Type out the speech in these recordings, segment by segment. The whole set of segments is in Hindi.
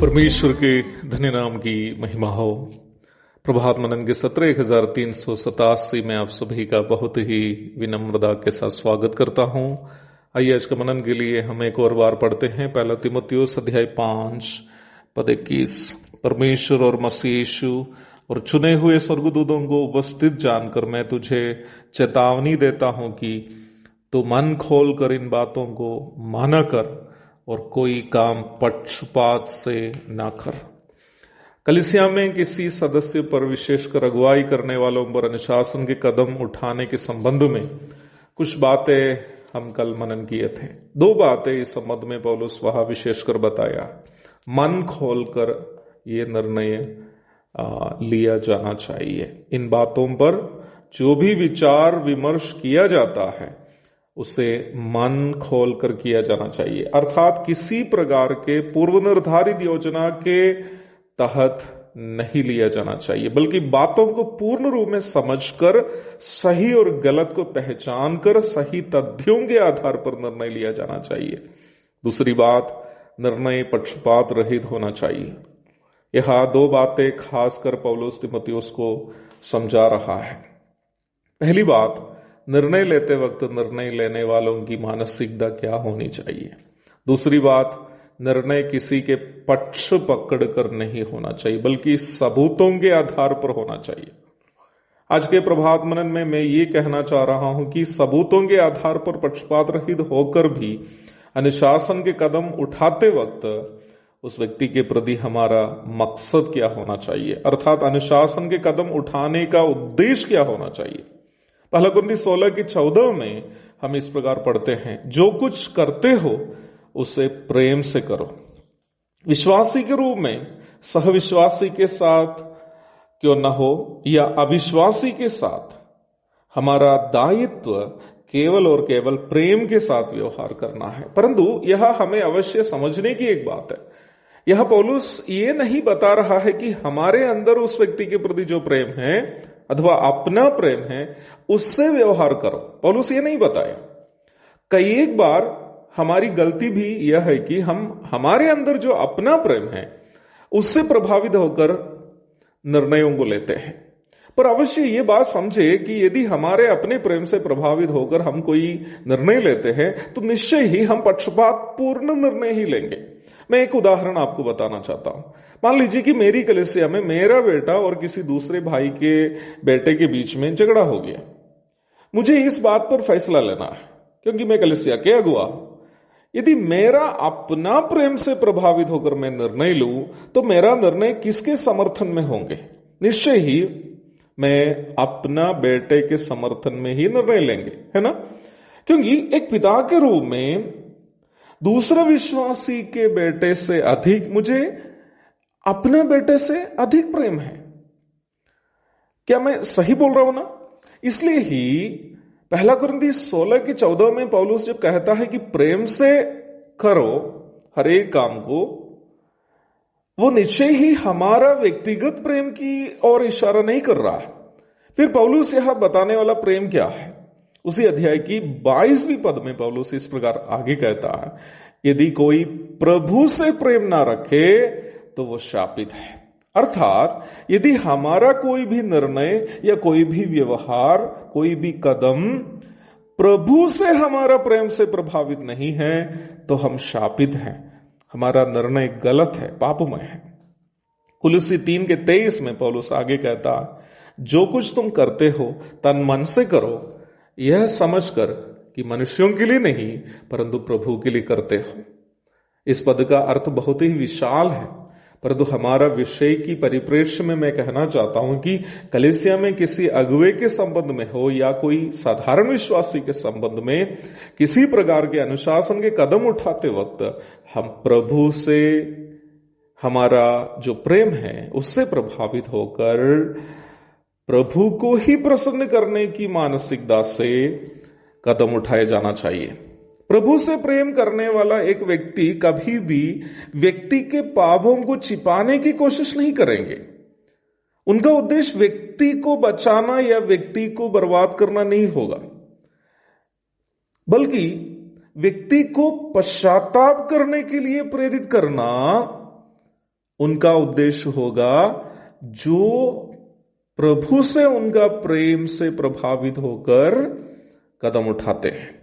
परमेश्वर के धन्य नाम की महिमा हो। प्रभात मनन के 17,387 में आप सभी का बहुत ही विनम्रता के साथ स्वागत करता हूं। आइए आज का मनन के लिए हम एक और बार पढ़ते हैं पहला तीमुथियुस अध्याय 5 पद 21। परमेश्वर और मसीह यीशु और चुने हुए स्वर्गदूतों को उपस्थित जानकर मैं तुझे चेतावनी देता हूं कि तू मन खोल कर इन बातों को माना कर और कोई काम पक्षपात से ना कर। कलीसिया में किसी सदस्य पर विशेषकर अगुवाई करने वालों पर अनुशासन के कदम उठाने के संबंध में कुछ बातें हम कल मनन किए थे। दो बातें इस संबंध में पौलुस वहां विशेषकर बताया। मन खोलकर ये निर्णय लिया जाना चाहिए। इन बातों पर जो भी विचार विमर्श किया जाता है उसे मन खोलकर किया जाना चाहिए, अर्थात किसी प्रकार के पूर्व निर्धारित योजना के तहत नहीं लिया जाना चाहिए, बल्कि बातों को पूर्ण रूप में समझकर सही और गलत को पहचान कर सही तथ्यों के आधार पर निर्णय लिया जाना चाहिए। दूसरी बात, निर्णय पक्षपात रहित होना चाहिए। यह दो बातें खासकर पौलुस तीमुथियुस को समझा रहा है। पहली बात, निर्णय लेते वक्त निर्णय लेने वालों की मानसिकता क्या होनी चाहिए। दूसरी बात, निर्णय किसी के पक्ष पकड़कर नहीं होना चाहिए, बल्कि सबूतों के आधार पर होना चाहिए। आज के प्रभात मनन में मैं ये कहना चाह रहा हूं कि सबूतों के आधार पर पक्षपात रहित होकर भी अनुशासन के कदम उठाते वक्त उस व्यक्ति के प्रति हमारा मकसद क्या होना चाहिए, अर्थात अनुशासन के कदम उठाने का उद्देश्य क्या होना चाहिए। पहला कुरिन्थी 16:14 में हम इस प्रकार पढ़ते हैं, जो कुछ करते हो उसे प्रेम से करो। विश्वासी के रूप में सहविश्वासी के साथ क्यों न हो या अविश्वासी के साथ, हमारा दायित्व केवल और केवल प्रेम के साथ व्यवहार करना है। परंतु यह हमें अवश्य समझने की एक बात है, यह पौलुस ये नहीं बता रहा है कि हमारे अंदर उस व्यक्ति के प्रति जो प्रेम है अथवा अपना प्रेम है उससे व्यवहार करो। पौलुस ये नहीं बताया। कई एक बार हमारी गलती भी यह है कि हम हमारे अंदर जो अपना प्रेम है उससे प्रभावित होकर निर्णयों को लेते हैं। पर अवश्य ये बात समझे कि यदि हमारे अपने प्रेम से प्रभावित होकर हम कोई निर्णय लेते हैं तो निश्चय ही हम पक्षपात पूर्ण निर्णय ही लेंगे। मैं एक उदाहरण आपको बताना चाहता हूं। मान लीजिए कि मेरी कलीसिया में मेरा बेटा और किसी दूसरे भाई के बेटे के बीच में झगड़ा हो गया। मुझे इस बात पर फैसला लेना है क्योंकि मैं कलीसिया के अगुवा हूं। यदि मेरा अपना प्रेम से प्रभावित होकर मैं निर्णय लूं तो मेरा निर्णय किसके समर्थन में होंगे? निश्चय ही मैं अपना बेटे के समर्थन में ही निर्णय लेंगे, है ना? क्योंकि एक पिता के रूप में दूसरे विश्वासी के बेटे से अधिक मुझे अपने बेटे से अधिक प्रेम है। क्या मैं सही बोल रहा हूं ना? इसलिए ही पहला कुरिन्थी 16:14 में पौलुस जब कहता है कि प्रेम से करो हर एक काम को, वो निश्चय ही हमारा व्यक्तिगत प्रेम की ओर इशारा नहीं कर रहा है। फिर पौलुस यह बताने वाला प्रेम क्या है? उसी अध्याय की 22वीं पद में पौलुस इस प्रकार आगे कहता है, यदि कोई प्रभु से प्रेम ना रखे तो वो शापित है। अर्थात यदि हमारा कोई भी निर्णय या कोई भी व्यवहार, कोई भी कदम प्रभु से हमारा प्रेम से प्रभावित नहीं है तो हम शापित हैं। हमारा निर्णय गलत है, पापमय है। कुलुसी 3:23 में पौलुस आगे कहता, जो कुछ तुम करते हो तन मन से करो, यह समझकर कि मनुष्यों के लिए नहीं परंतु प्रभु के लिए करते हो। इस पद का अर्थ बहुत ही विशाल है, परंतु हमारा विषय की परिप्रेक्ष्य में मैं कहना चाहता हूं कि कलीसिया में किसी अगुवे के संबंध में हो या कोई साधारण विश्वासी के संबंध में किसी प्रकार के अनुशासन के कदम उठाते वक्त हम प्रभु से हमारा जो प्रेम है उससे प्रभावित होकर प्रभु को ही प्रसन्न करने की मानसिकता से कदम उठाए जाना चाहिए। प्रभु से प्रेम करने वाला एक व्यक्ति कभी भी व्यक्ति के पापों को छिपाने की कोशिश नहीं करेंगे। उनका उद्देश्य व्यक्ति को बचाना या व्यक्ति को बर्बाद करना नहीं होगा, बल्कि व्यक्ति को पश्चाताप करने के लिए प्रेरित करना उनका उद्देश्य होगा जो प्रभु से उनका प्रेम से प्रभावित होकर कदम उठाते हैं।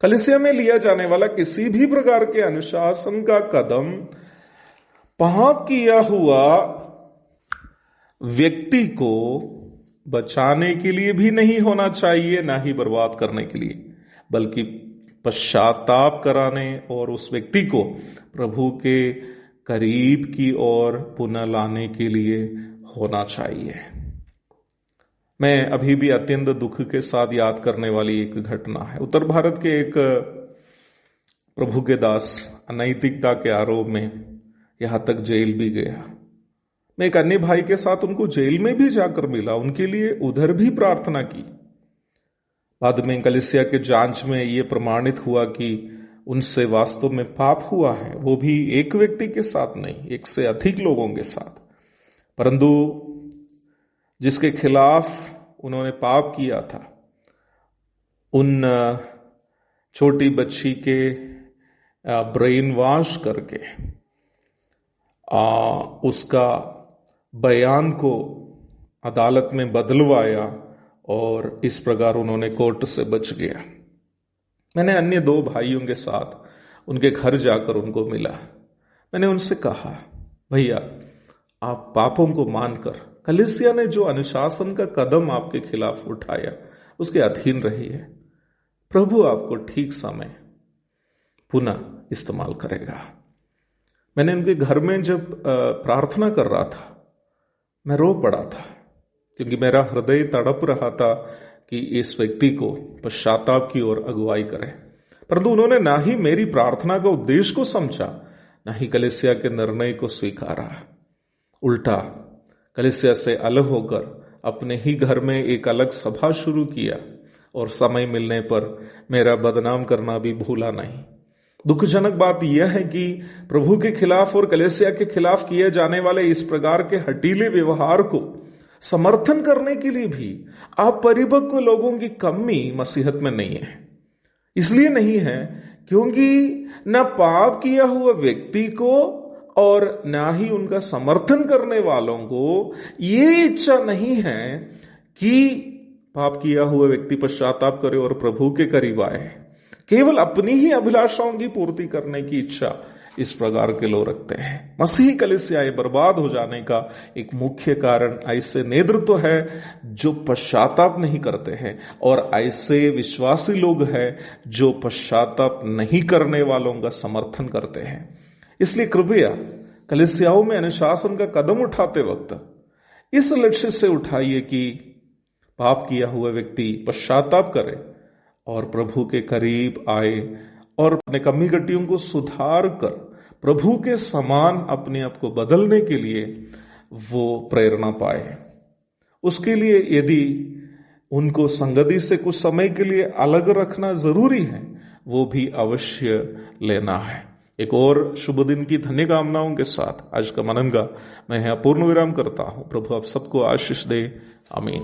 कलीसिया में लिया जाने वाला किसी भी प्रकार के अनुशासन का कदम पाप किया हुआ व्यक्ति को बचाने के लिए भी नहीं होना चाहिए, ना ही बर्बाद करने के लिए, बल्कि पश्चाताप कराने और उस व्यक्ति को प्रभु के करीब की ओर पुनः लाने के लिए होना चाहिए। मैं अभी भी अत्यंत दुख के साथ याद करने वाली एक घटना है। उत्तर भारत के एक प्रभु के दास अनैतिकता के आरोप में यहां तक जेल भी गया। मैं एक अन्य भाई के साथ उनको जेल में भी जाकर मिला, उनके लिए उधर भी प्रार्थना की। बाद में कलीसिया के जांच में यह प्रमाणित हुआ कि उनसे वास्तव में पाप हुआ है, वो भी एक व्यक्ति के साथ नहीं, एक से अधिक लोगों के साथ। परंतु जिसके खिलाफ उन्होंने पाप किया था, उन छोटी बच्ची के ब्रेन वॉश करके उसका बयान को अदालत में बदलवाया और इस प्रकार उन्होंने कोर्ट से बच गया। मैंने अन्य 2 भाइयों के साथ उनके घर जाकर उनको मिला। मैंने उनसे कहा, भैया आप पापों को मानकर कलीसिया ने जो अनुशासन का कदम आपके खिलाफ उठाया उसके अधीन रहिए। प्रभु आपको ठीक समय पुनः इस्तेमाल करेगा। मैंने उनके घर में जब प्रार्थना कर रहा था, मैं रो पड़ा था, क्योंकि मेरा हृदय तड़प रहा था कि इस व्यक्ति को पश्चाताप की ओर अगुवाई करें। परंतु उन्होंने ना ही मेरी प्रार्थना का उद्देश्य को समझा, ना ही कलीसिया के निर्णय को स्वीकारा। उल्टा कलीसिया से अलग होकर अपने ही घर में एक अलग सभा शुरू किया और समय मिलने पर मेरा बदनाम करना भी भूला नहीं। दुखजनक बात यह है कि प्रभु के खिलाफ और कलीसिया के खिलाफ किए जाने वाले इस प्रकार के हठीले व्यवहार को समर्थन करने के लिए भी अपरिपक्व लोगों की कमी मसीहत में नहीं है। इसलिए नहीं है क्योंकि न पाप किया हुआ व्यक्ति को और ना ही उनका समर्थन करने वालों को ये इच्छा नहीं है कि पाप किया हुआ व्यक्ति पश्चाताप करे और प्रभु के करीब आए। केवल अपनी ही अभिलाषाओं की पूर्ति करने की इच्छा इस प्रकार के लोग रखते हैं। मसीही कलीसियाएं बर्बाद हो जाने का एक मुख्य कारण ऐसे नेतृत्व है जो पश्चाताप नहीं करते हैं, और ऐसे विश्वासी लोग हैं जो पश्चाताप नहीं करने वालों का समर्थन करते हैं। इसलिए कृपया कलीसियाओं में अनुशासन का कदम उठाते वक्त इस लक्ष्य से उठाइए कि पाप किया हुआ व्यक्ति पश्चाताप करे और प्रभु के करीब आए और अपने कमी गटियों को सुधार कर प्रभु के समान अपने आप को बदलने के लिए वो प्रेरणा पाए। उसके लिए यदि उनको संगति से कुछ समय के लिए अलग रखना जरूरी है, वो भी अवश्य लेना है। एक और शुभ दिन की धन्य कामनाओं के साथ आज का मनन का मैं यहाँ पूर्ण विराम करता हूँ। प्रभु आप सबको आशीष दे। आमीन।